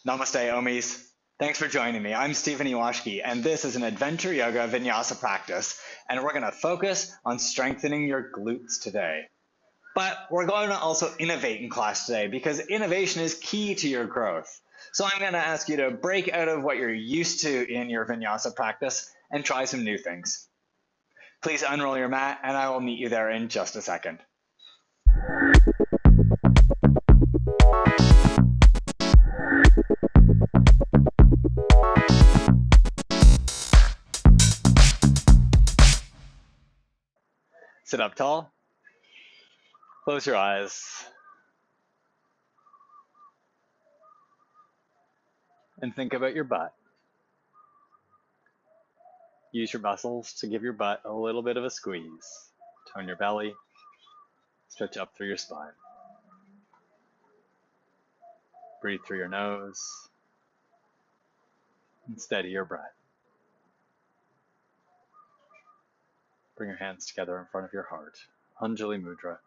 Namaste OMies. Thanks for joining me. I'm Ewashkiw, and this is an adventure yoga vinyasa practice, and we're going to focus on strengthening your glutes today. But we're going to also innovate in class today because innovation is key to your growth. So I'm going to ask you to break out of what you're used to in your vinyasa practice and try some new things. Please unroll your mat, and I will meet you there in just a second. Sit up tall. Close your eyes. And think about your butt. Use your muscles to give your butt a little bit of a squeeze. Tone your belly. Stretch up through your spine. Breathe through your nose. And steady your breath. Bring your hands together in front of your heart. Anjali Mudra.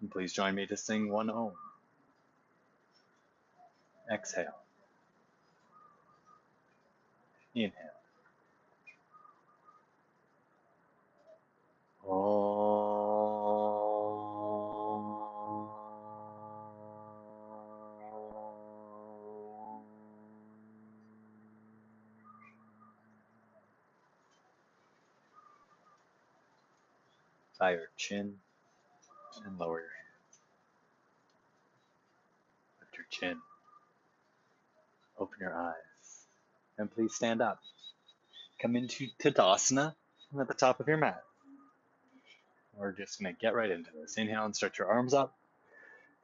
And please join me to sing one Om. Exhale. Inhale. Tie your chin and lower your hands. Lift your chin. Open your eyes. And please stand up. Come into Tadasana at the top of your mat. We're just going to get right into this. Inhale and stretch your arms up.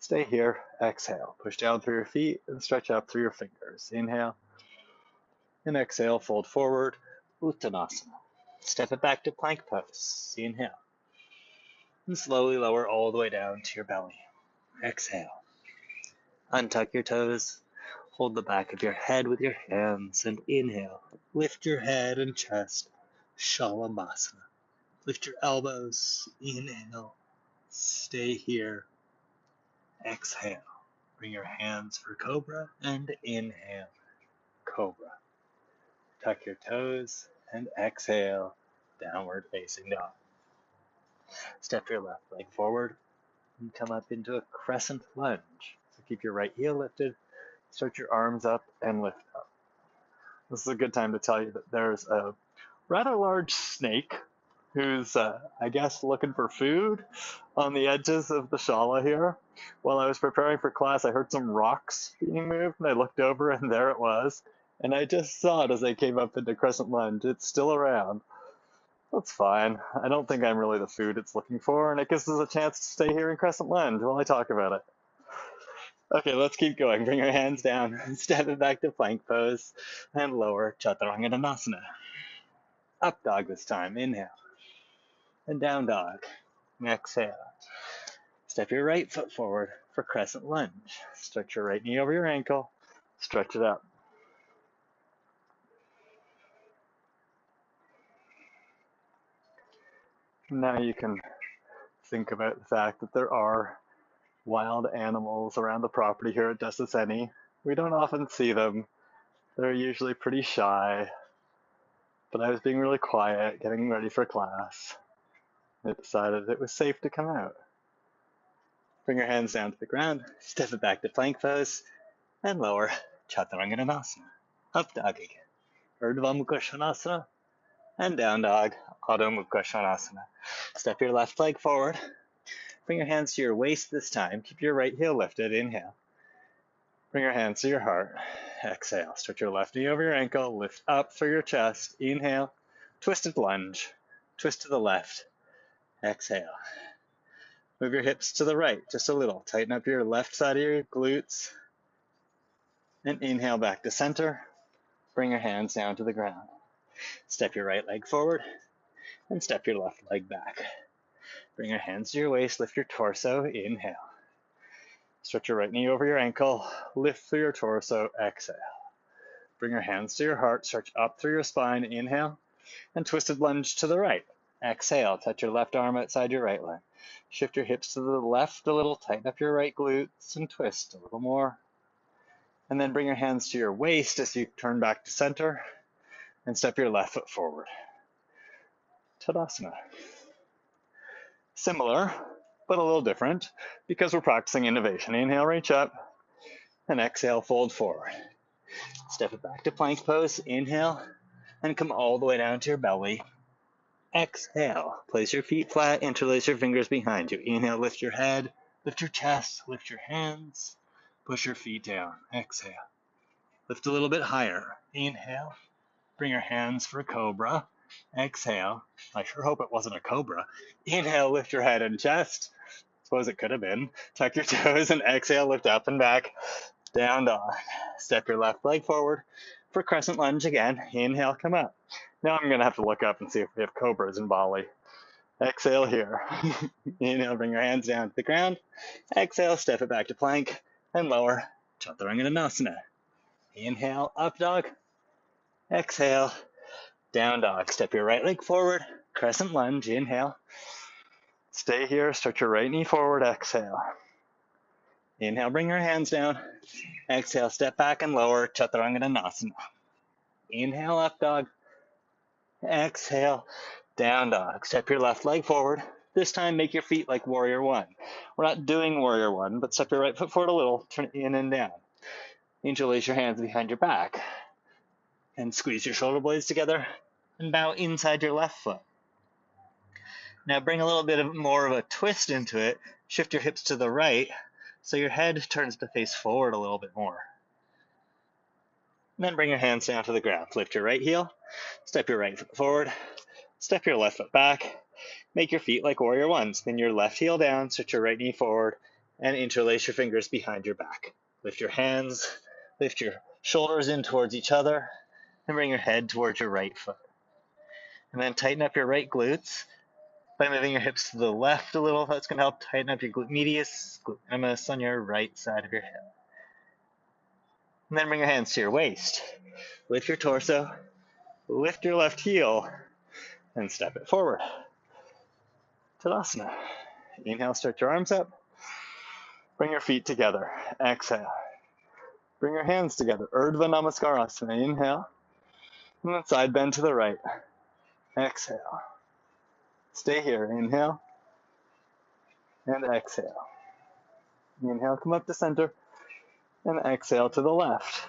Stay here. Exhale. Push down through your feet and stretch up through your fingers. Inhale. And exhale. Fold forward. Uttanasana. Step it back to plank pose. Inhale. And slowly lower all the way down to your belly. Exhale. Untuck your toes. Hold the back of your head with your hands and inhale. Lift your head and chest. Shalamasana. Lift your elbows. Inhale. Stay here. Exhale. Bring your hands for Cobra and inhale. Cobra. Tuck your toes and exhale. Downward facing dog. Step your left leg forward and come up into a crescent lunge. So keep your right heel lifted. Stretch your arms up and lift up. This is a good time to tell you that there's a rather large snake who's, I guess, looking for food on the edges of the shala here. While I was preparing for class, I heard some rocks being moved, and I looked over, and there it was. And I just saw it as I came up into crescent lunge. It's still around. That's fine. I don't think I'm really the food it's looking for, and it gives us a chance to stay here in crescent lunge while I talk about it. Okay, let's keep going. Bring your hands down. Step it back to plank pose and lower Chaturanga Danasana. Up dog this time. Inhale. And down dog. Exhale. Step your right foot forward for crescent lunge. Stretch your right knee over your ankle. Stretch it up. Now you can think about the fact that there are wild animals around the property here at Desaseni. We don't often see them. They're usually pretty shy. But I was being really quiet, getting ready for class. I decided it was safe to come out. Bring your hands down to the ground, step it back to plank pose, and lower Chaturanga Danasana. Up dog again. Urdhva Mukha Svanasana, and down dog, Adho Mukha Svanasana. Step your left leg forward. Bring your hands to your waist this time. Keep your right heel lifted. Inhale. Bring your hands to your heart. Exhale. Stretch your left knee over your ankle. Lift up through your chest. Inhale. Twisted lunge. Twist to the left. Exhale. Move your hips to the right just a little. Tighten up your left side of your glutes. And inhale back to center. Bring your hands down to the ground. Step your right leg forward and step your left leg back. Bring your hands to your waist, lift your torso, inhale. Stretch your right knee over your ankle, lift through your torso, exhale. Bring your hands to your heart, stretch up through your spine, inhale, and twisted lunge to the right. Exhale, touch your left arm outside your right leg. Shift your hips to the left a little, tighten up your right glutes, and twist a little more. And then bring your hands to your waist as you turn back to center, and step your left foot forward. Tadasana. Similar, but a little different, because we're practicing innovation. Inhale, reach up, and exhale, fold forward. Step it back to plank pose. Inhale, and come all the way down to your belly. Exhale, place your feet flat, interlace your fingers behind you. Inhale, lift your head, lift your chest, lift your hands, push your feet down. Exhale, lift a little bit higher. Inhale, bring your hands for cobra. Exhale, I sure hope it wasn't a cobra. Inhale, lift your head and chest. Suppose it could have been. Tuck your toes and exhale, lift up and back. Down dog. Step your left leg forward for crescent lunge again. Inhale, come up. Now I'm going to have to look up and see if we have cobras in Bali. Exhale here. Inhale, bring your hands down to the ground. Exhale, step it back to plank and lower. Chaturanga. Inhale, up dog. Exhale, down dog. Step your right leg forward. Crescent lunge. Inhale. Stay here. Stretch your right knee forward. Exhale. Inhale, bring your hands down. Exhale, step back and lower. Chaturanga. Inhale, up dog. Exhale, down dog. Step your left leg forward. This time, make your feet like warrior one. We're not doing warrior one, but step your right foot forward a little, turn it in and down. Interlace your hands behind your back. And squeeze your shoulder blades together and bow inside your left foot. Now bring a little bit more of a twist into it. Shift your hips to the right so your head turns to face forward a little bit more. And then bring your hands down to the ground. Lift your right heel, step your right foot forward, step your left foot back, make your feet like warrior one. Spin your left heel down, stretch your right knee forward, and interlace your fingers behind your back. Lift your hands, lift your shoulders in towards each other, and bring your head towards your right foot. And then tighten up your right glutes by moving your hips to the left a little. That's going to help tighten up your glute medius, glute minimus on your right side of your hip. And then bring your hands to your waist. Lift your torso, lift your left heel, and step it forward. Tadasana. Inhale, stretch your arms up. Bring your feet together. Exhale. Bring your hands together. Urdhva Namaskar. Inhale. And then side bend to the right. Exhale. Stay here. Inhale. And exhale. Inhale, come up to center. And exhale to the left.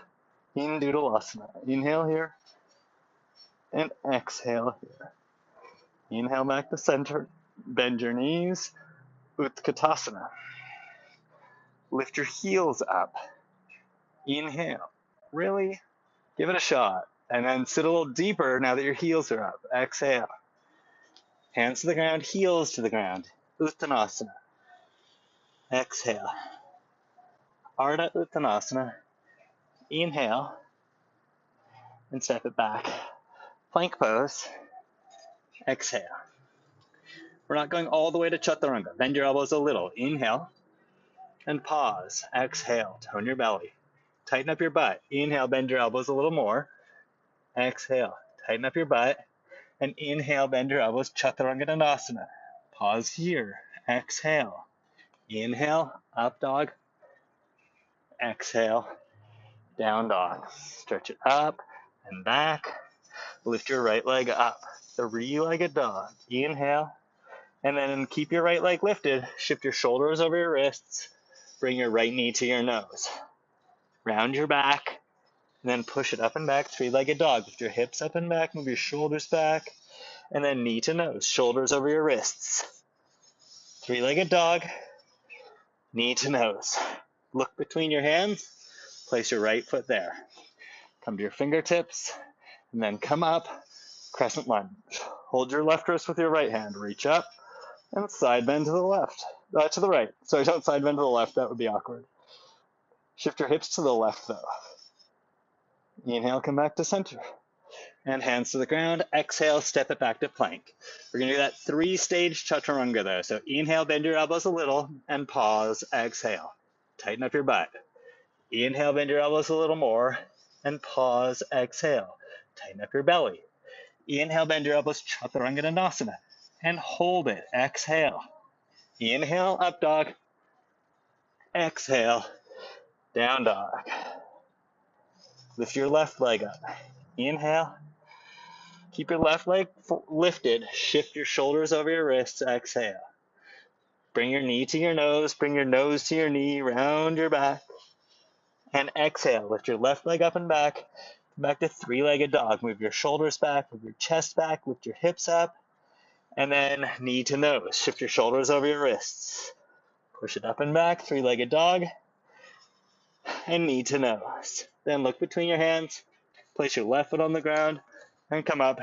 In Doodleasana. Inhale here. And exhale here. Inhale back to center. Bend your knees. Utkatasana. Lift your heels up. Inhale. Really? Give it a shot. And then sit a little deeper now that your heels are up. Exhale. Hands to the ground, heels to the ground. Uttanasana. Exhale. Ardha Uttanasana. Inhale. And step it back. Plank pose. Exhale. We're not going all the way to chaturanga. Bend your elbows a little. Inhale. And pause. Exhale. Tone your belly. Tighten up your butt. Inhale, bend your elbows a little more. Exhale. Tighten up your butt. And inhale, bend your elbows. Chaturanga. Pause here. Exhale. Inhale, up dog. Exhale, down dog. Stretch it up and back. Lift your right leg up. Three-legged dog. Inhale. And then keep your right leg lifted. Shift your shoulders over your wrists. Bring your right knee to your nose. Round your back. And then push it up and back. Three-legged dog. Lift your hips up and back. Move your shoulders back. And then knee to nose. Shoulders over your wrists. Three-legged dog. Knee to nose. Look between your hands. Place your right foot there. Come to your fingertips. And then come up. Crescent lunge. Hold your left wrist with your right hand. Reach up. And side bend to the left. To the right. Sorry, don't side bend to the left. That would be awkward. Shift your hips to the left, though. Inhale, come back to center. And hands to the ground. Exhale, step it back to plank. We're going to do that three-stage chaturanga, though. So inhale, bend your elbows a little, and pause. Exhale. Tighten up your butt. Inhale, bend your elbows a little more, and pause. Exhale. Tighten up your belly. Inhale, bend your elbows, chaturanga, and hold it. Exhale. Inhale, up dog. Exhale, down dog. Lift your left leg up. Inhale. Keep your left leg lifted. Shift your shoulders over your wrists. Exhale. Bring your knee to your nose. Bring your nose to your knee. Round your back. And exhale. Lift your left leg up and back. Back to three-legged dog. Move your shoulders back. Move your chest back. Lift your hips up. And then knee to nose. Shift your shoulders over your wrists. Push it up and back. Three-legged dog. And knee to nose. Then look between your hands. Place your left foot on the ground. And come up.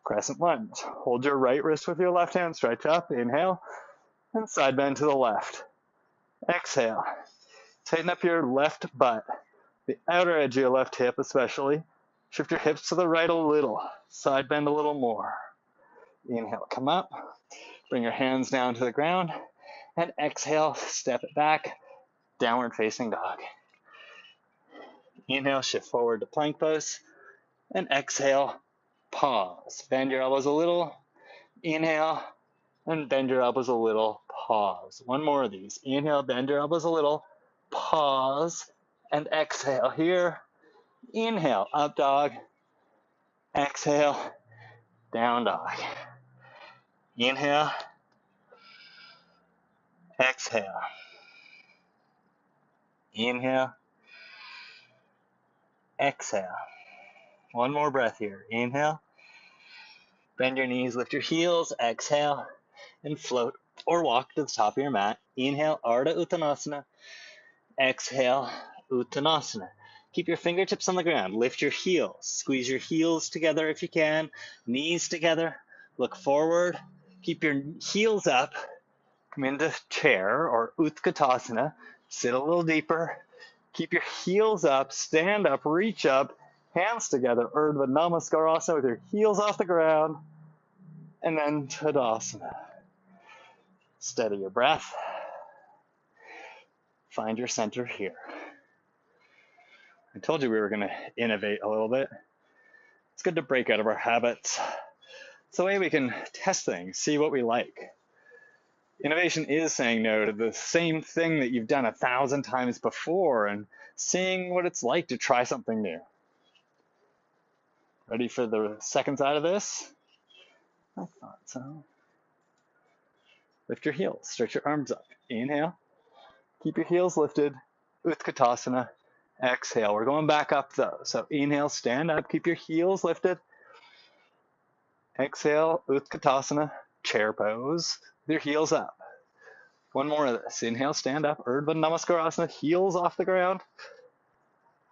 Crescent lunge. Hold your right wrist with your left hand. Stretch up. Inhale. And side bend to the left. Exhale. Tighten up your left butt. The outer edge of your left hip especially. Shift your hips to the right a little. Side bend a little more. Inhale, come up. Bring your hands down to the ground. And exhale, step it back. Downward facing dog. Inhale, shift forward to plank pose. And exhale, pause. Bend your elbows a little. Inhale, and bend your elbows a little. Pause. One more of these. Inhale, bend your elbows a little. Pause. And exhale here. Inhale, up dog. Exhale, down dog. Inhale. Exhale. Inhale. Exhale. One more breath here. Inhale. Bend your knees, lift your heels. Exhale. And float or walk to the top of your mat. Inhale, Ardha Uttanasana. Exhale, Uttanasana. Keep your fingertips on the ground. Lift your heels. Squeeze your heels together if you can. Knees together. Look forward. Keep your heels up. Come into chair or Utkatasana. Sit a little deeper. Keep your heels up. Stand up. Reach up. Hands together. Urdhva Namaskar with your heels off the ground. And then Tadasana. Steady your breath. Find your center here. I told you we were going to innovate a little bit. It's good to break out of our habits. It's a way we can test things, see what we like. Innovation is saying no to the same thing that you've done 1,000 times before and seeing what it's like to try something new. Ready for the second side of this? I thought so. Lift your heels, stretch your arms up. Inhale. Keep your heels lifted. Utkatasana. Exhale. We're going back up though. So inhale, stand up, keep your heels lifted. Exhale, Utkatasana, chair pose, with your heels up. One more of this. Inhale, stand up, Urdhva Namaskarasana, heels off the ground.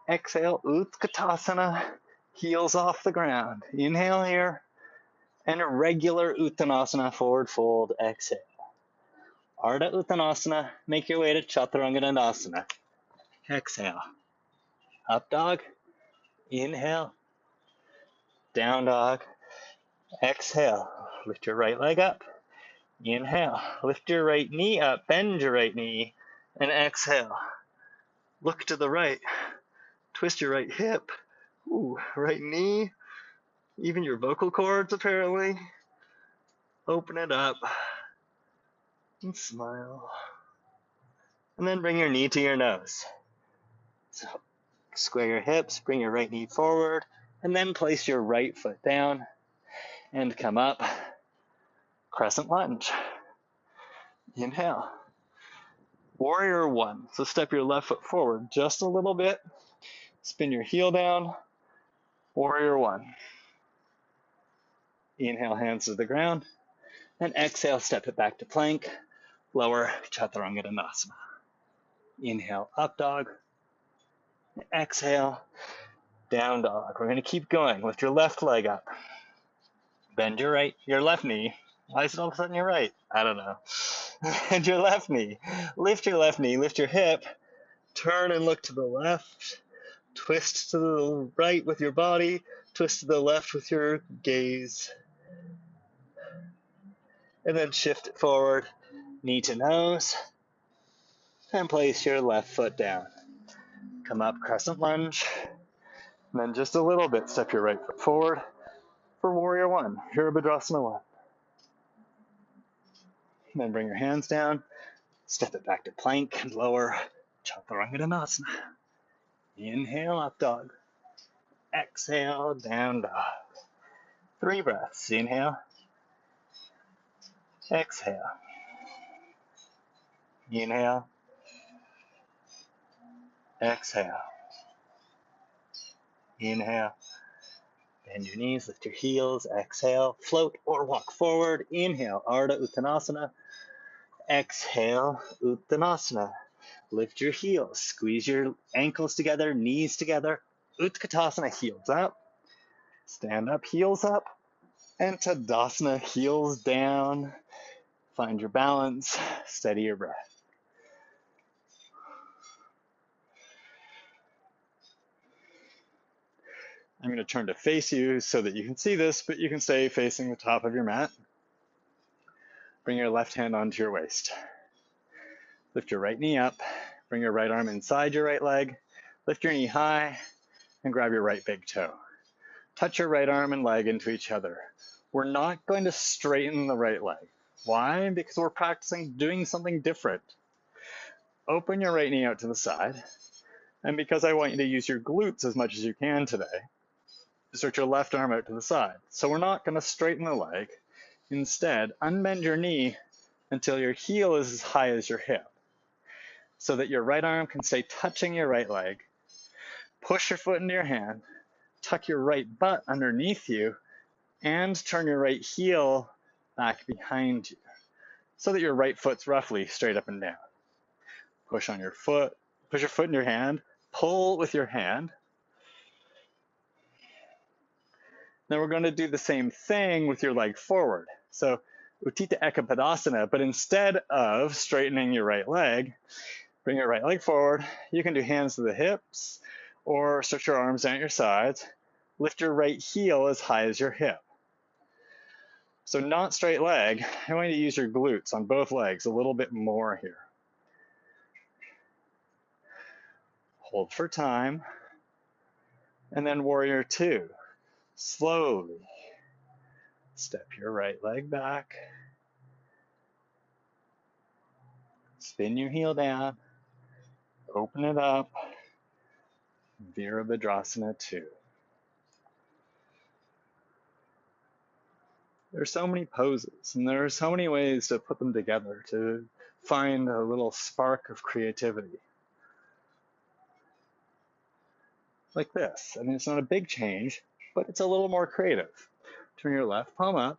Exhale, Utkatasana, heels off the ground. Inhale here, and a regular Uttanasana, forward fold, exhale. Ardha Uttanasana, make your way to Chaturanga Dandasana. Exhale. Up dog, inhale, down dog, exhale. Lift your right leg up, inhale. Lift your right knee up, bend your right knee, and exhale. Look to the right, twist your right hip, ooh, right knee, even your vocal cords apparently. Open it up, and smile. And then bring your knee to your nose. So square your hips, bring your right knee forward, and then place your right foot down and come up. Crescent lunge. Inhale. Warrior one. So step your left foot forward just a little bit. Spin your heel down. Warrior one. Inhale, hands to the ground. And exhale, step it back to plank. Lower Chaturanga Dandasana. Inhale, up dog. Exhale, down dog. We're going to keep going. Lift your left leg up. Bend your left knee. Why is it all of a sudden your right? I don't know. Bend your left knee. Lift your left knee. Lift your hip. Turn and look to the left. Twist to the right with your body. Twist to the left with your gaze. And then shift it forward. Knee to nose. And place your left foot down. Come up, crescent lunge. And then just a little bit, step your right foot forward for warrior one. Virabhadrasana one. And then bring your hands down. Step it back to plank and lower. Chaturanga. Inhale, up dog. Exhale, down dog. 3 breaths. Inhale. Exhale. Inhale. Exhale. Inhale. Bend your knees, lift your heels. Exhale. Float or walk forward. Inhale. Ardha Uttanasana. Exhale. Uttanasana. Lift your heels. Squeeze your ankles together, knees together. Utkatasana, heels up. Stand up, heels up. And Tadasana, heels down. Find your balance. Steady your breath. I'm going to turn to face you so that you can see this, but you can stay facing the top of your mat. Bring your left hand onto your waist. Lift your right knee up. Bring your right arm inside your right leg. Lift your knee high and grab your right big toe. Touch your right arm and leg into each other. We're not going to straighten the right leg. Why? Because we're practicing doing something different. Open your right knee out to the side. And because I want you to use your glutes as much as you can today, stretch your left arm out to the side. So we're not going to straighten the leg. Instead, unbend your knee until your heel is as high as your hip, so that your right arm can stay touching your right leg. Push your foot into your hand, tuck your right butt underneath you, and turn your right heel back behind you, so that your right foot's roughly straight up and down. Push on your foot, push your foot in your hand, pull with your hand. Then we're going to do the same thing with your leg forward. So Utthita Ekapadasana, but instead of straightening your right leg, bring your right leg forward. You can do hands to the hips or stretch your arms down at your sides. Lift your right heel as high as your hip. So not straight leg. I want you to use your glutes on both legs a little bit more here. Hold for time. And then warrior 2. Slowly step your right leg back. Spin your heel down. Open it up. Virabhadrasana 2. There's so many poses, and there are so many ways to put them together to find a little spark of creativity. Like this. I mean, it's not a big change, but it's a little more creative. Turn your left palm up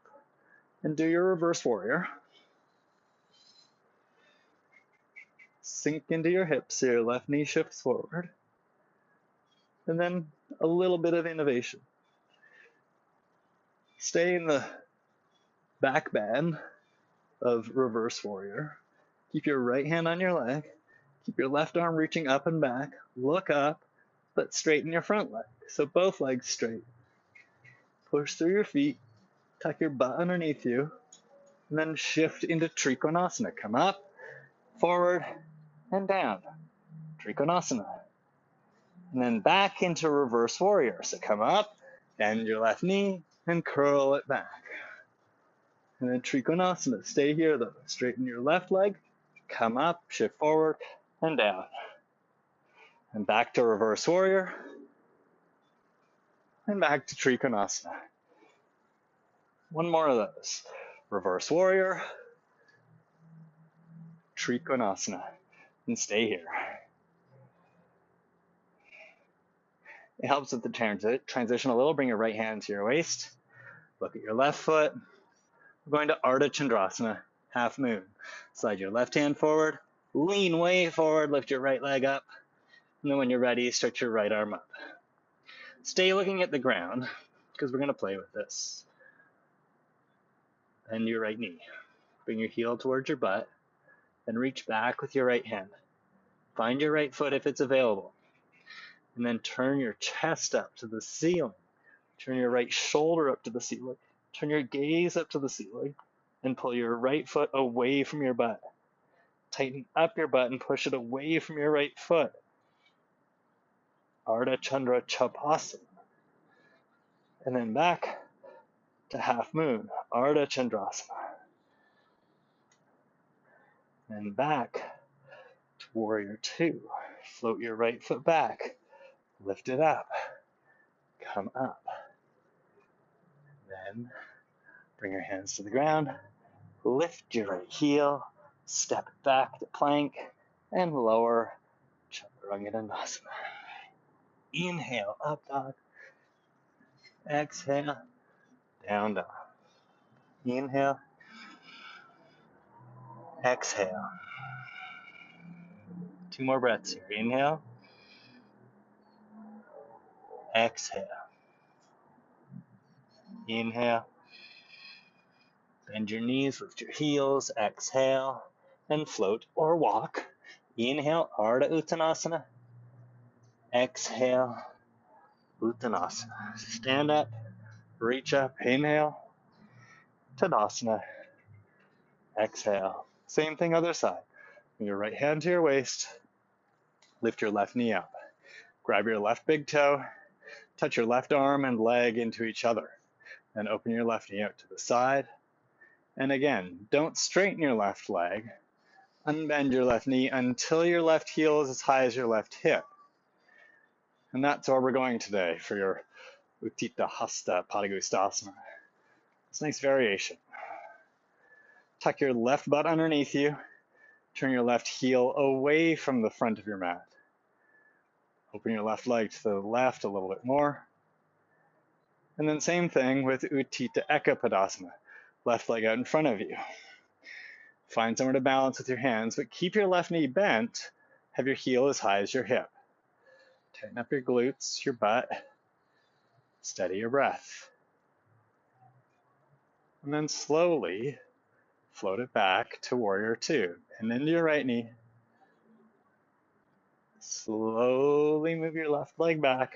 and do your reverse warrior. Sink into your hips so your left knee shifts forward. And then a little bit of innovation. Stay in the back bend of reverse warrior. Keep your right hand on your leg. Keep your left arm reaching up and back. Look up, but straighten your front leg. So both legs straight. Push through your feet. Tuck your butt underneath you. And then shift into Trikonasana. Come up, forward, and down. Trikonasana. And then back into reverse warrior. So come up, bend your left knee, and curl it back. And then Trikonasana. Stay here though. Straighten your left leg. Come up, shift forward, and down. And back to reverse warrior. And back to Trikonasana. One more of those. Reverse warrior. Trikonasana. And stay here. It helps with the transition a little. Bring your right hand to your waist. Look at your left foot. We're going to Ardha Chandrasana, half moon. Slide your left hand forward. Lean way forward. Lift your right leg up. And then when you're ready, stretch your right arm up. Stay looking at the ground because we're going to play with this. Bend your right knee. Bring your heel towards your butt and reach back with your right hand. Find your right foot if it's available. And then turn your chest up to the ceiling. Turn your right shoulder up to the ceiling. Turn your gaze up to the ceiling and pull your right foot away from your butt. Tighten up your butt and push it away from your right foot. Ardha Chandra Chapasana. And then back to half moon, Ardha Chandrasana. And back to warrior two. Float your right foot back. Lift it up. Come up. Then bring your hands to the ground. Lift your right heel. Step it back to plank. And lower. Chaturanga. Inhale, up dog. Exhale, down dog. Inhale. Exhale. 2 more breaths here. Inhale. Exhale. Inhale. Bend your knees, lift your heels. Exhale. And float or walk. Inhale, Ardha Uttanasana. Exhale, Uttanasana. Stand up, reach up. Inhale, Tadasana. Exhale. Same thing other side. Bring your right hand to your waist. Lift your left knee up. Grab your left big toe. Touch your left arm and leg into each other. Then open your left knee out to the side. And again, don't straighten your left leg. Unbend your left knee until your left heel is as high as your left hip. And that's where we're going today for your Utthita Hasta Padangusthasana. It's a nice variation. Tuck your left butt underneath you. Turn your left heel away from the front of your mat. Open your left leg to the left a little bit more. And then same thing with Utthita Ekapadasana. Left leg out in front of you. Find somewhere to balance with your hands, but keep your left knee bent. Have your heel as high as your hip. Tighten up your glutes, your butt. Steady your breath. And then slowly float it back to warrior two. And into your right knee. Slowly move your left leg back.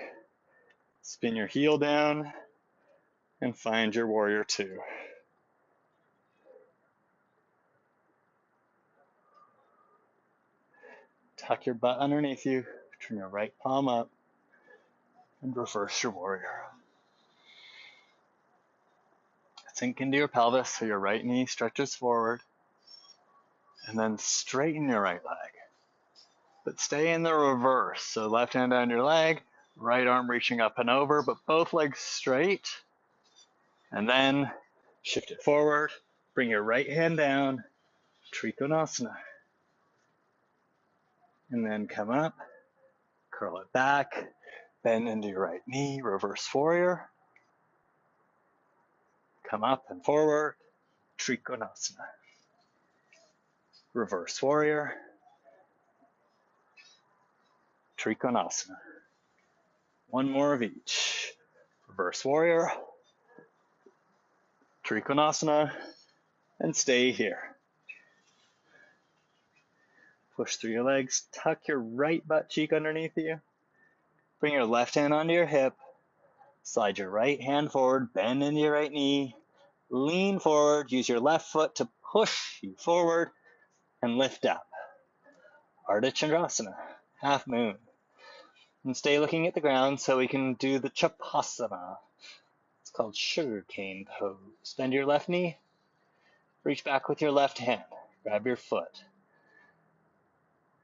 Spin your heel down and find your warrior two. Tuck your butt underneath you. Turn your right palm up and reverse your warrior. Sink into your pelvis so your right knee stretches forward. And then straighten your right leg. But stay in the reverse. So left hand down your leg, right arm reaching up and over, but both legs straight. And then shift it forward. Bring your right hand down, Trikonasana. And then come up, curl it back, bend into your right knee, reverse warrior. Come up and forward, Trikonasana. Reverse warrior, Trikonasana. One more of each. Reverse warrior, Trikonasana, and stay here. Push through your legs, tuck your right butt cheek underneath you. Bring your left hand onto your hip. Slide your right hand forward, bend into your right knee. Lean forward, use your left foot to push you forward and lift up. Ardha Chandrasana, half moon. And stay looking at the ground so we can do the Chapasana. It's called sugarcane pose. Bend your left knee. Reach back with your left hand. Grab your foot.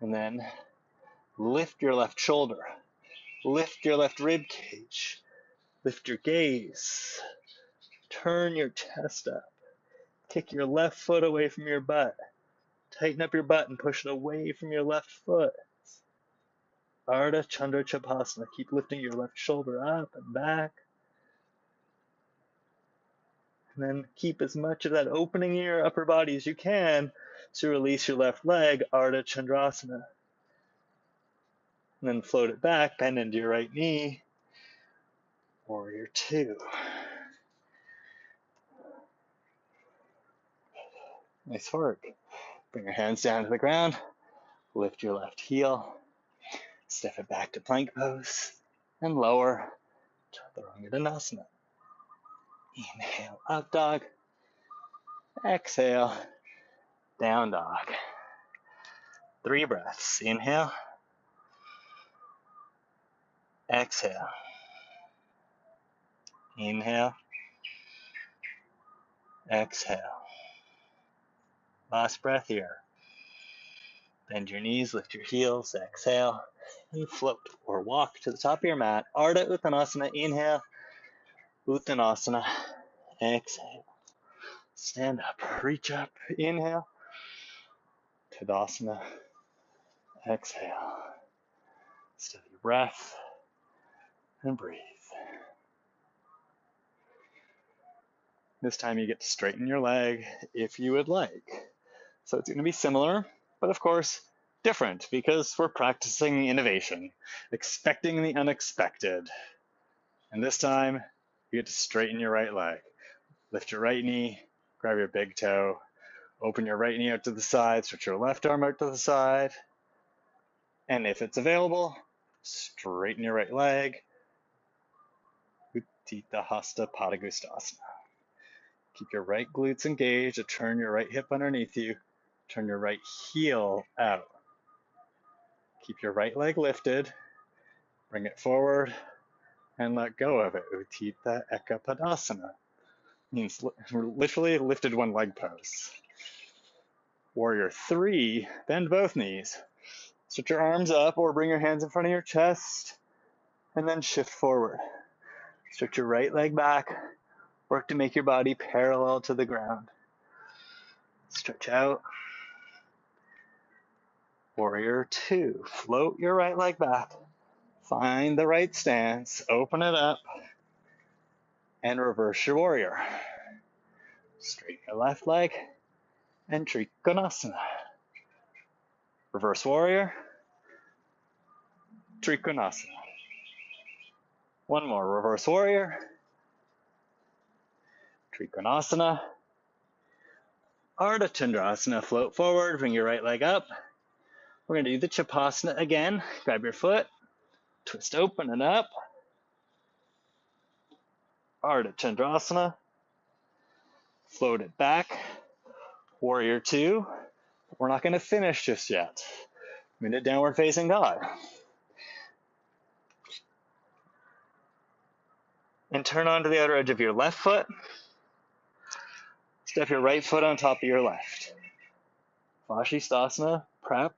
And then lift your left shoulder. Lift your left rib cage. Lift your gaze. Turn your chest up. Kick your left foot away from your butt. Tighten up your butt and push it away from your left foot. Ardha Chandra Chapasana. Keep lifting your left shoulder up and back. And then keep as much of that opening in your upper body as you can to release your left leg, Ardha Chandrasana. And then float it back, bend into your right knee. Warrior two. Nice work. Bring your hands down to the ground. Lift your left heel. Step it back to plank pose. And lower. Chaturanga. Inhale, up dog. Exhale, down dog. 3 breaths. Inhale. Exhale. Inhale. Exhale. Last breath here. Bend your knees, lift your heels, exhale, and float or walk to the top of your mat. Ardha Uttanasana, inhale, Uttanasana, exhale. Stand up, reach up, inhale, Tadasana, exhale. Steady your breath, and breathe. This time you get to straighten your leg if you would like. So it's going to be similar, but of course different because we're practicing innovation, expecting the unexpected. And this time you get to straighten your right leg. Lift your right knee, grab your big toe, open your right knee out to the side, stretch your left arm out to the side. And if it's available, straighten your right leg. Utthita Hasta Padangusthasana. Keep your right glutes engaged, turn your right hip underneath you, turn your right heel out. Keep your right leg lifted, bring it forward, and let go of it. Utthita Ekapadasana. Means literally lifted one leg pose. Warrior 3, bend both knees. Stretch your arms up or bring your hands in front of your chest, and then shift forward. Stretch your right leg back, work to make your body parallel to the ground. Stretch out. Warrior 2, float your right leg back. Find the right stance, open it up, and reverse your warrior. Straighten your left leg, and Trikonasana. Reverse warrior, Trikonasana. One more, reverse warrior, Trikonasana. Ardha Chandrasana, float forward, bring your right leg up. We're going to do the Chapasana again. Grab your foot, twist open and up. Ardha Chandrasana. Float it back. Warrior 2. We're not going to finish just yet. I'm in a downward facing dog. And turn onto the outer edge of your left foot. Step your right foot on top of your left. Vashisthasana, prep.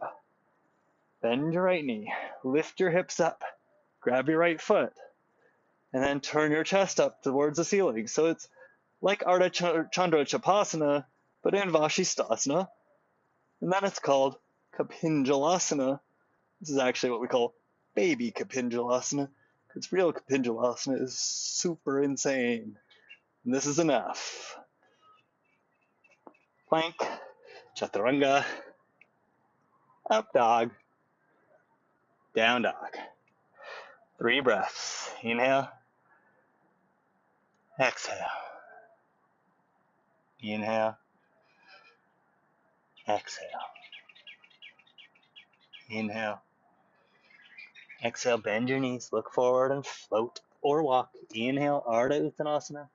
Bend your right knee. Lift your hips up. Grab your right foot. And then turn your chest up towards the ceiling. So it's like Ardha Chandra Chapasana, but in Vashisthasana. And then it's called Kapinjalasana. This is actually what we call baby Kapinjalasana, because real Kapinjalasana is super insane. And this is enough. Plank, Chaturanga, up dog, down dog. 3 breaths. Inhale, exhale. Inhale, exhale. Inhale, exhale. Bend your knees, look forward and float or walk. Inhale, Ardha Uttanasana.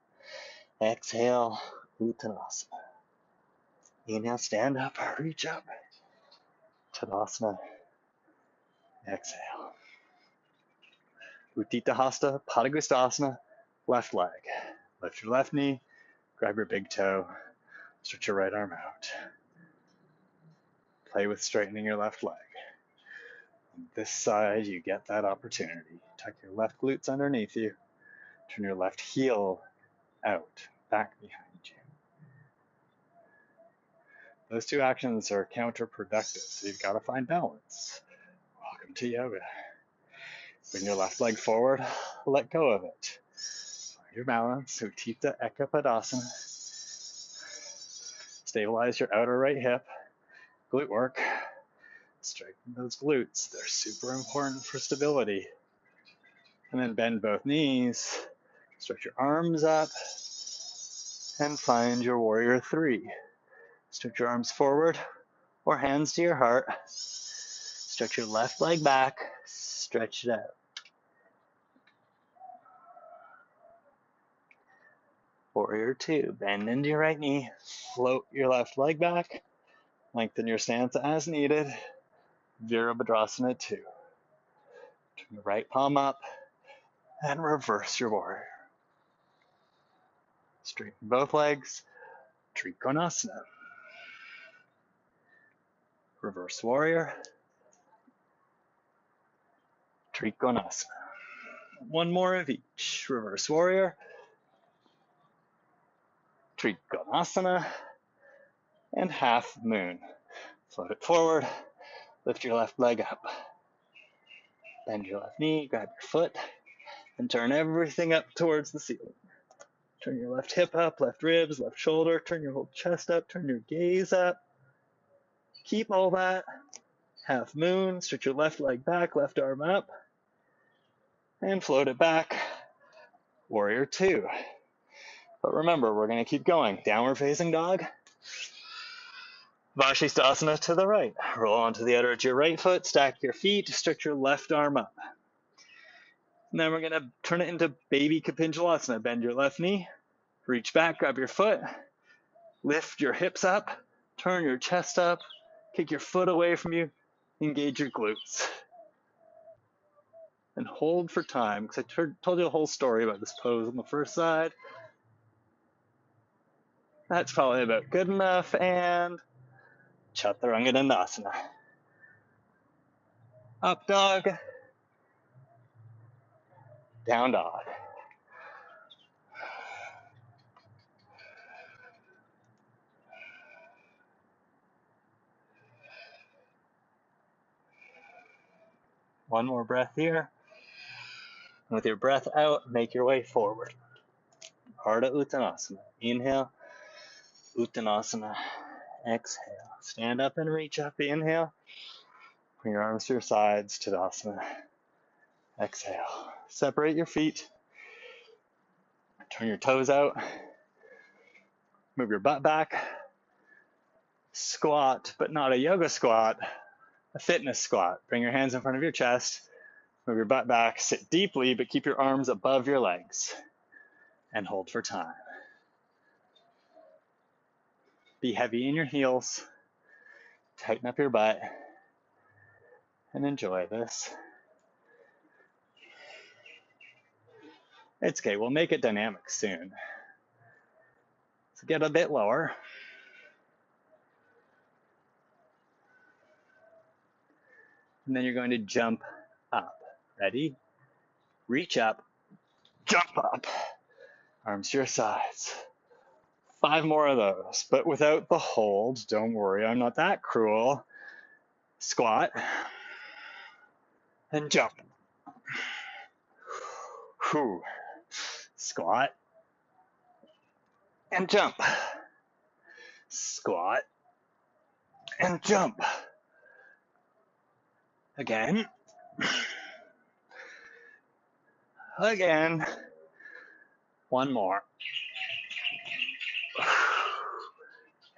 Exhale, Uttanasana. Inhale, stand up, reach up. Tadasana. Exhale. Utthita Hasta Padangusthasana. Left leg. Lift your left knee, grab your big toe, stretch your right arm out. Play with straightening your left leg. On this side, you get that opportunity. Tuck your left glutes underneath you. Turn your left heel out, back behind you. Those 2 actions are counterproductive, so you've got to find balance. Welcome to yoga. Bring your left leg forward, let go of it. Find your balance, Utthita Ekapadasana. Stabilize your outer right hip. Glute work. Strengthen those glutes. They're super important for stability. And then bend both knees. Stretch your arms up. And find your warrior 3. Stretch your arms forward or hands to your heart. Stretch your left leg back. Stretch it out. Warrior 2. Bend into your right knee. Float your left leg back. Lengthen your stance as needed. Virabhadrasana 2. Turn your right palm up and reverse your warrior. Straighten both legs. Trikonasana. reverse warrior, Trikonasana. One more of each, reverse warrior, Trikonasana, and half moon. Float it forward, lift your left leg up, bend your left knee, grab your foot, and turn everything up towards the ceiling. Turn your left hip up, left ribs, left shoulder, turn your whole chest up, turn your gaze up. Keep all that. Half moon, stretch your left leg back, left arm up, and float it back. Warrior two. But remember, we're going to keep going. Downward facing dog. Vashisthasana to the right. Roll onto the outer edge of your right foot, stack your feet, stretch your left arm up. And then we're going to turn it into baby Kapinjalasana. Bend your left knee, reach back, grab your foot, lift your hips up, turn your chest up, kick your foot away from you, engage your glutes. And hold for time, because I told you a whole story about this pose on the first side. That's probably about good enough, and Chaturanga Dandasana. Up dog, down dog. One more breath here. With your breath out, make your way forward. Ardha Uttanasana. Inhale, Uttanasana. Exhale. Stand up and reach up. Inhale. Bring your arms to your sides, Tadasana. Exhale. Separate your feet. Turn your toes out. Move your butt back. Squat, but not a yoga squat, a fitness squat. Bring your hands in front of your chest. Move your butt back. Sit deeply, but keep your arms above your legs. And hold for time. Be heavy in your heels. Tighten up your butt. And enjoy this. It's okay, we'll make it dynamic soon. So get a bit lower. And then you're going to jump up. Ready? Reach up, jump up. Arms to your sides. 5 more of those, but without the hold. Don't worry, I'm not that cruel. Squat. And jump. Whew. Squat. And jump. Squat. And jump. Again. Again. One more.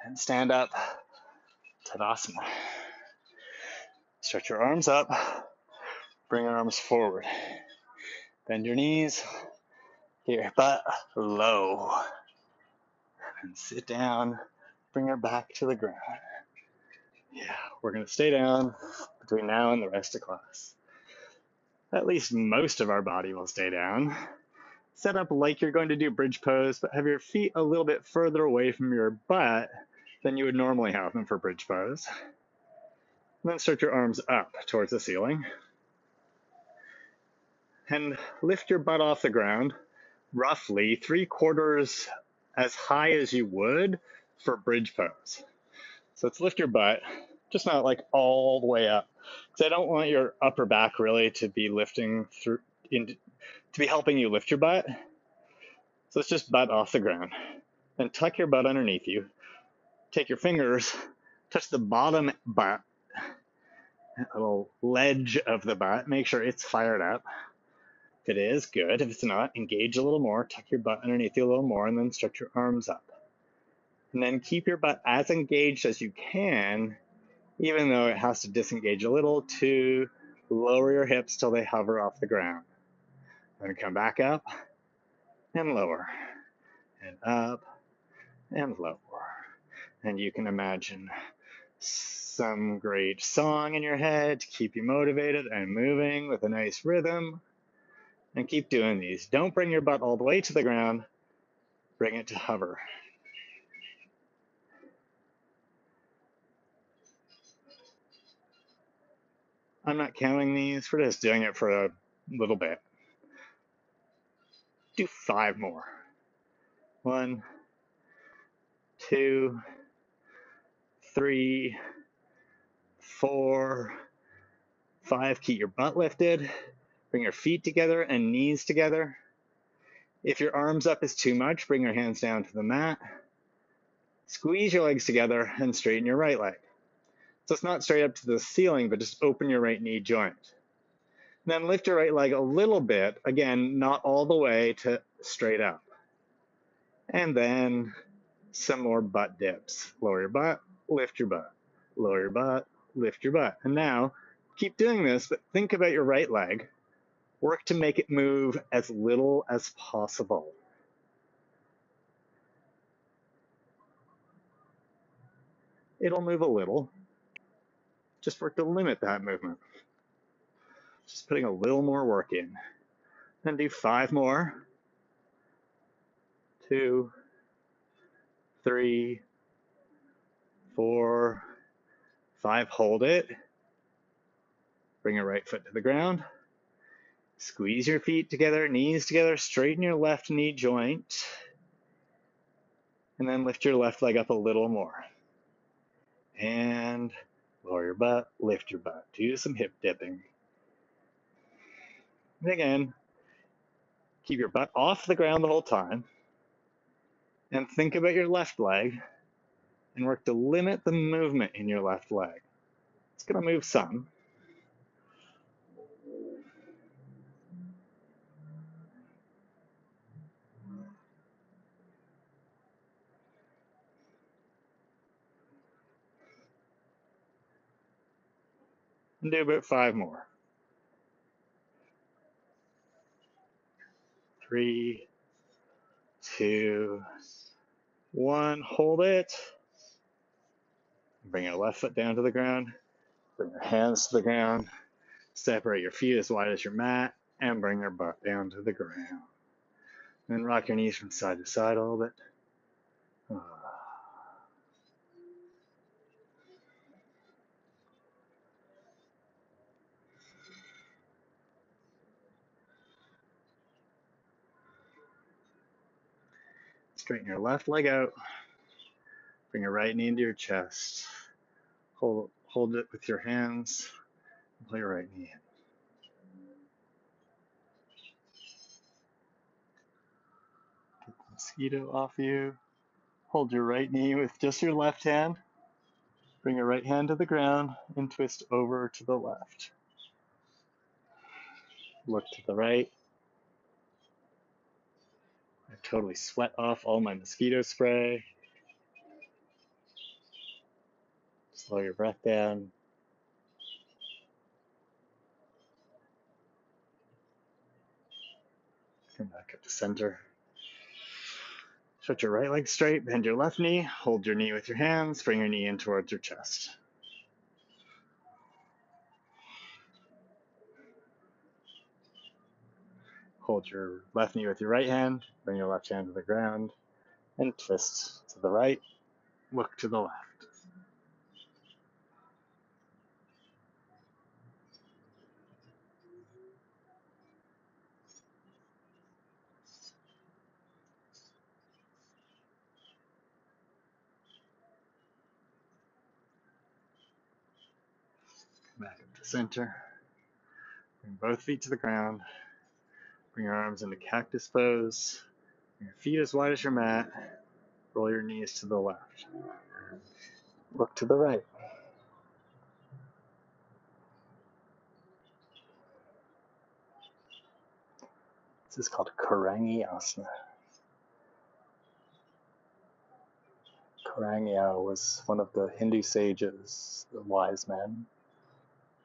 And stand up. Tadasana. Stretch your arms up. Bring your arms forward. Bend your knees. Get your butt low. And sit down. Bring your back to the ground. Yeah, we're going to stay down between now and the rest of class. At least most of our body will stay down. Set up like you're going to do bridge pose, but have your feet a little bit further away from your butt than you would normally have them for bridge pose. And then stretch your arms up towards the ceiling. And lift your butt off the ground, roughly 3/4 as high as you would for bridge pose. So let's lift your butt, just not like all the way up. Because I don't want your upper back really to be lifting through, to be helping you lift your butt. So it's just butt off the ground. Then tuck your butt underneath you. Take your fingers, touch the bottom butt, a little ledge of the butt. Make sure it's fired up. If it is, good. If it's not, engage a little more. Tuck your butt underneath you a little more, and then stretch your arms up. And then keep your butt as engaged as you can, even though it has to disengage a little, to lower your hips till they hover off the ground. Then come back up and lower, and up and lower. And you can imagine some great song in your head to keep you motivated and moving with a nice rhythm. And keep doing these. Don't bring your butt all the way to the ground. Bring it to hover. I'm not counting these. We're just doing it for a little bit. Do 5 more. 1, 2, 3, 4, 5. Keep your butt lifted. Bring your feet together and knees together. If your arms up is too much, bring your hands down to the mat. Squeeze your legs together and straighten your right leg. So it's not straight up to the ceiling, but just open your right knee joint. Then lift your right leg a little bit. Again, not all the way to straight up. And then some more butt dips. Lower your butt, lift your butt. Lower your butt, lift your butt. And now, keep doing this, but think about your right leg. Work to make it move as little as possible. It'll move a little. Just work to limit that movement. Just putting a little more work in. Then do 5 more. 2, 3, 4, 5. Hold it. Bring your right foot to the ground. Squeeze your feet together, knees together. Straighten your left knee joint. And then lift your left leg up a little more. And lower your butt, lift your butt. Do some hip dipping. And again, keep your butt off the ground the whole time. And think about your left leg and work to limit the movement in your left leg. It's going to move some. And do about 5 more. 3, 2, 1. Hold it. Bring your left foot down to the ground. Bring your hands to the ground. Separate your feet as wide as your mat. And bring your butt down to the ground. Then rock your knees from side to side a little bit. Straighten your left leg out. Bring your right knee into your chest. Hold it with your hands. And pull your right knee in. Get the mosquito off you. Hold your right knee with just your left hand. Bring your right hand to the ground and twist over to the left. Look to the right. I totally sweat off all my mosquito spray. Slow your breath down. Come back up to center. Stretch your right leg straight, bend your left knee, hold your knee with your hands, bring your knee in towards your chest. Hold your left knee with your right hand, bring your left hand to the ground, and twist to the right, look to the left. Back up to center. Bring both feet to the ground. Bring your arms into cactus pose. Bring your feet as wide as your mat. Roll your knees to the left. Look to the right. This is called Asana. Karangya was one of the Hindu sages, the wise men.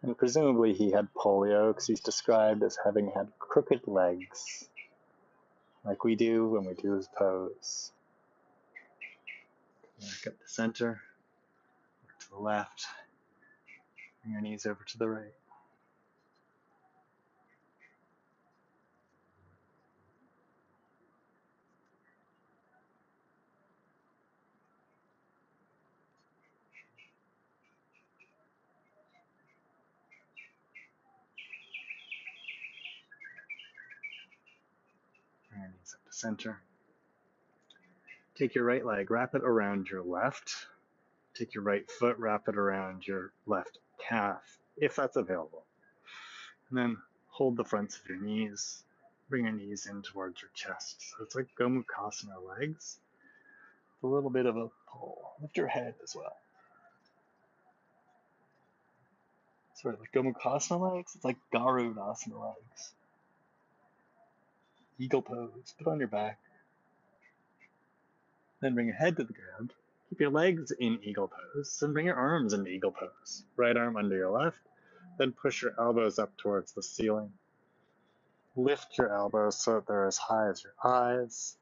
And presumably he had polio because he's described as having had crooked legs, like we do when we do his pose. Back up to center, look to the left, bring your knees over to the right. knees up to center. Take your right leg, wrap it around your left. Take your right foot, wrap it around your left calf, if that's available. And then hold the fronts of your knees. Bring your knees in towards your chest. So it's like Gomukhasana legs. It's a little bit of a pull. Lift your head as well. Sort of like Gomukhasana legs. It's like Garudasana legs. Eagle pose. Put on your back. Then bring your head to the ground. Keep your legs in eagle pose. Then bring your arms into eagle pose. Right arm under your left. Then push your elbows up towards the ceiling. Lift your elbows so that they're as high as your eyes.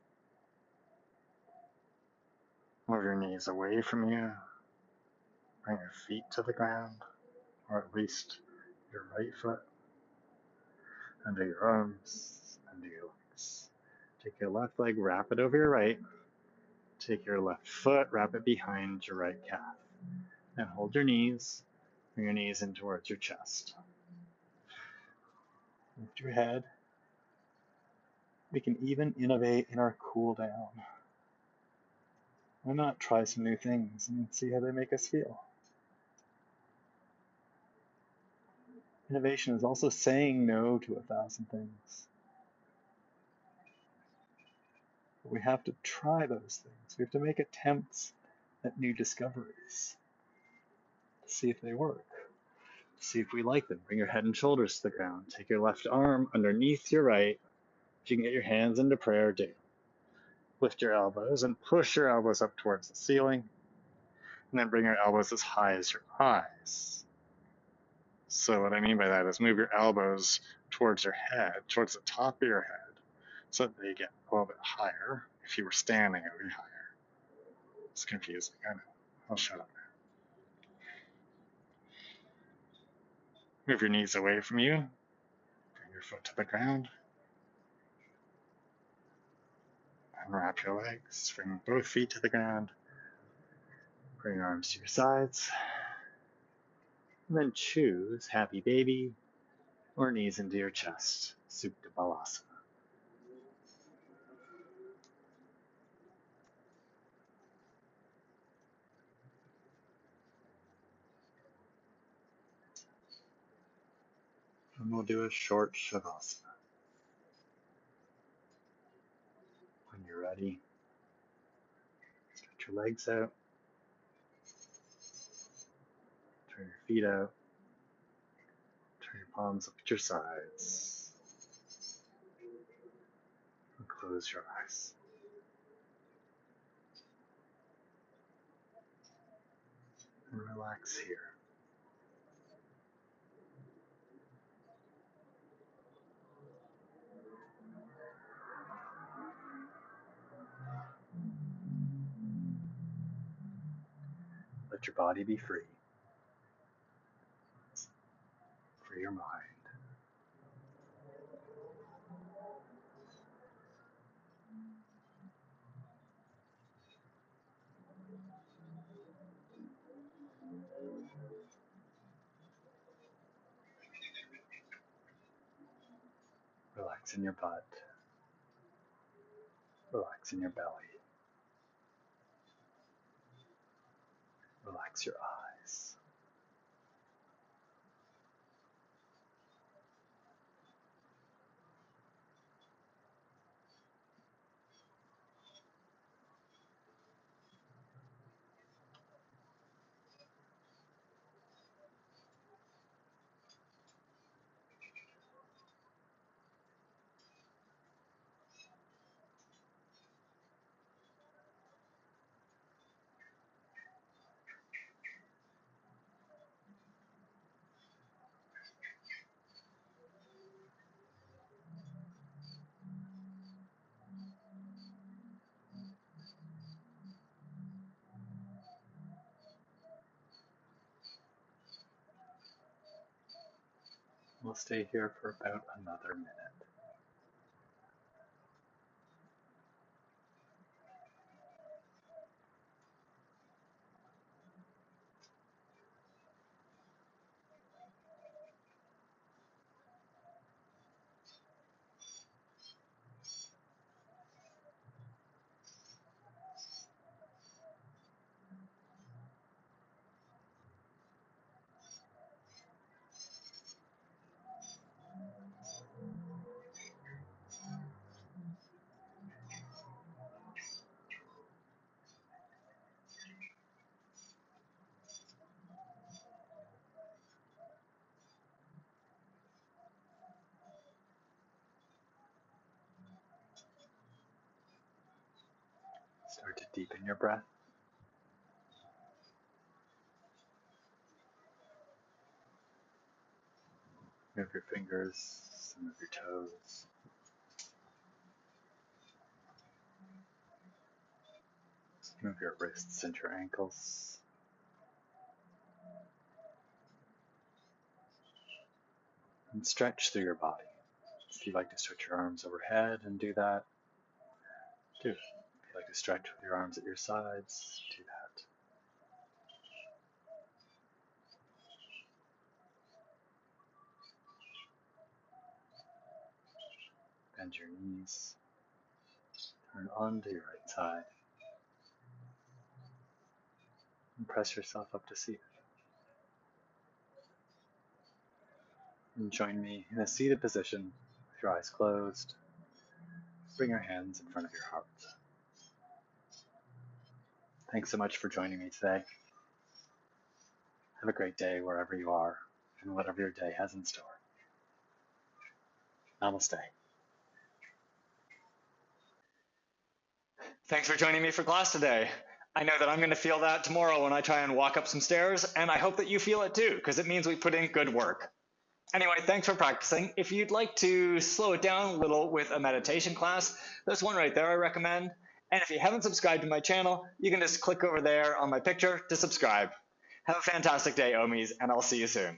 Move your knees away from you. Bring your feet to the ground, or at least your right foot, under your arms, under your legs. Take your left leg, wrap it over your right. Take your left foot, wrap it behind your right calf. And hold your knees. Bring your knees in towards your chest. Lift your head. We can even innovate in our cool down. Why not try some new things and see how they make us feel? Innovation is also saying no to 1,000 things. But we have to try those things. We have to make attempts at new discoveries to see if they work, to see if we like them. Bring your head and shoulders to the ground. Take your left arm underneath your right. If you can get your hands into prayer, do. Lift your elbows and push your elbows up towards the ceiling. And then bring your elbows as high as your eyes. So what I mean by that is move your elbows towards your head, towards the top of your head, so that they get a little bit higher. If you were standing, it would be higher. It's confusing, I know. I'll shut up now. Move your knees away from you. Bring your foot to the ground. Unwrap your legs. Bring both feet to the ground. Bring your arms to your sides. And then choose happy baby or knees into your chest. Supta Balasana. And we'll do a short Shavasana. When you're ready, stretch your legs out. Turn your feet out. Turn your palms up at your sides. And close your eyes. And relax here. Let your body be free. Free your mind. Relax in your butt. Relax in your belly. Relax your eyes. We'll stay here for about another minute. deepen your breath. Move your fingers, some of your toes. Move your wrists and your ankles. And stretch through your body. If you like to stretch your arms overhead and do that, do it. If you like to stretch with your arms at your sides, do that. Bend your knees. Turn onto your right side. And press yourself up to seated. And join me in a seated position with your eyes closed. Bring your hands in front of your heart. Thanks so much for joining me today. Have a great day wherever you are and whatever your day has in store. Namaste. Thanks for joining me for class today. I know that I'm going to feel that tomorrow when I try and walk up some stairs, and I hope that you feel it too, because it means we put in good work. Anyway, thanks for practicing. If you'd like to slow it down a little with a meditation class, there's one right there I recommend. And if you haven't subscribed to my channel, you can just click over there on my picture to subscribe. Have a fantastic day, OMies, and I'll see you soon.